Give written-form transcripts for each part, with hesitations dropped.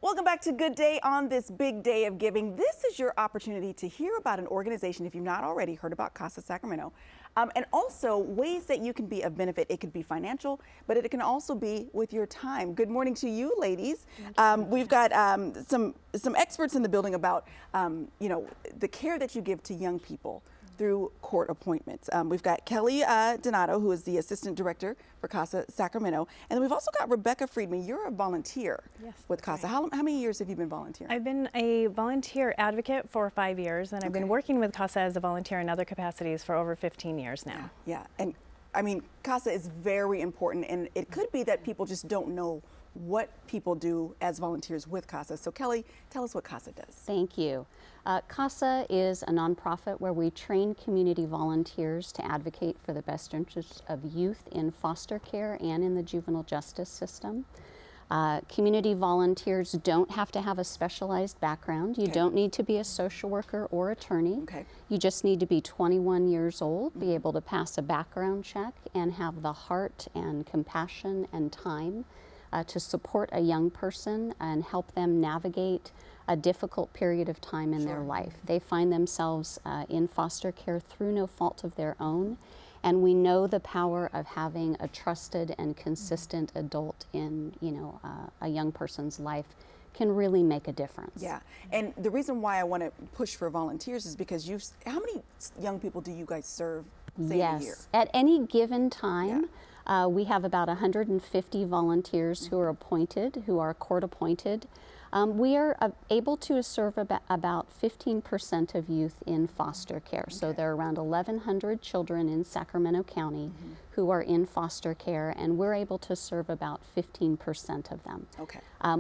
Welcome back to Good Day on this big day of giving. This is your opportunity to hear about an organization, if you've not already heard about Casa Sacramento, and also ways that you can be of benefit. It could be financial, but it can also be with your time. Good morning to you, ladies. We've got some experts in the building about the care that you give to young people through court appointments. We've got Kelly Donato, who is the Assistant Director for Casa Sacramento. And then we've also got Rebecca Friedman. You're a volunteer with Casa. Right. How many years have you been volunteering? I've been a volunteer advocate for 5 years, and I've been working with Casa as a volunteer in other capacities for over 15 years now. Yeah, and I mean, Casa is very important, and it could be that people just don't know what people do as volunteers with Casa. So Kelly, tell us what Casa does. Thank you. Casa is a nonprofit where we train community volunteers to advocate for the best interests of youth in foster care and in the juvenile justice system. Community volunteers don't have to have a specialized background. You don't need to be a social worker or attorney. You just need to be 21 years old, be able to pass a background check, and have the heart and compassion and time to support a young person and help them navigate a difficult period of time in their life. They find themselves in foster care through no fault of their own, and we know the power of having a trusted and consistent adult in a young person's life can really make a difference. Yeah, and the reason why I want to push for volunteers is because how many young people do you guys serve, say, a year? At any given time, we have about 150 volunteers who are appointed, who are court appointed. We are able to serve about 15% of youth in foster care. So there are around 1,100 children in Sacramento County who are in foster care, and we're able to serve about 15% of them.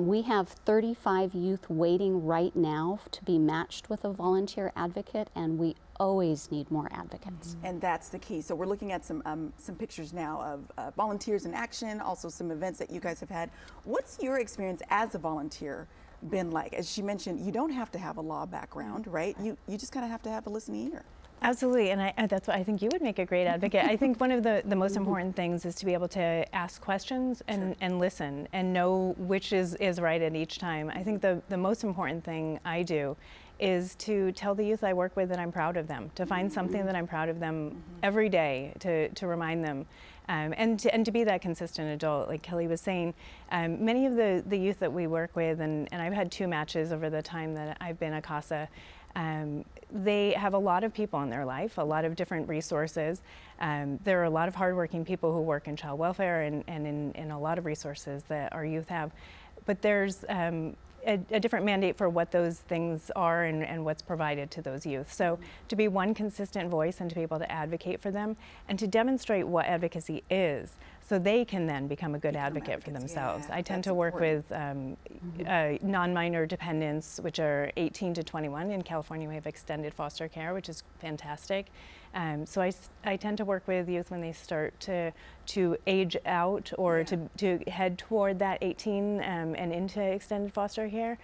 We have 35 youth waiting right now to be matched with a volunteer advocate, and we always need more advocates. And that's the key. So we're looking at some pictures now of volunteers in action, also some events that you guys have had. What's your experience as a volunteer been like? As she mentioned, you don't have to have a law background, right? You just kind of have to have a listening ear. Absolutely, and that's what I think you would make a great advocate. I think one of the most important things is to be able to ask questions and listen and know which is right at each time. I think the most important thing I do is to tell the youth I work with that I'm proud of them, to find something that I'm proud of them every day, to remind them, and to be that consistent adult. Like Kelly was saying, many of the youth that we work with, and I've had 2 matches over the time that I've been at Casa, they have a lot of people in their life, a lot of different resources. There are a lot of hardworking people who work in child welfare and in a lot of resources that our youth have. But there's a different mandate for what those things are and what's provided to those youth. So to be one consistent voice and to be able to advocate for them and to demonstrate what advocacy is so they can then become a good advocate for themselves. I tend to work with non-minor dependents, which are 18 to 21. In California, we have extended foster care, which is fantastic. So I tend to work with youth when they start to age out or to head toward that 18 and into extended foster care.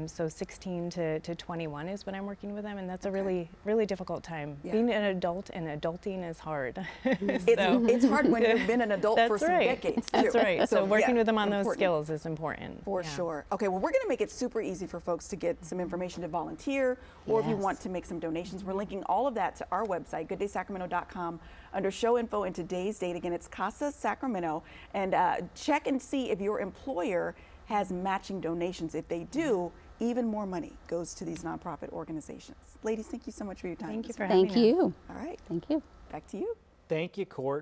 So 16 to 21 is when I'm working with them, and that's a really difficult time. Being an adult and adulting is hard. It's hard when you've been an adult for some decades, too. That's right. So working with them on those skills is important. For sure. Okay, well, we're going to make it super easy for folks to get some information to volunteer, or if you want to make some donations. We're linking all of that to our website, gooddaysacramento.com, under show info and today's date. Again, it's Casa Sacramento, and check and see if your employer has matching donations. If they do, even more money goes to these nonprofit organizations. Ladies, thank you so much for your time. Thank you for having us. Thank you. All right. Thank you. Back to you. Thank you, Court.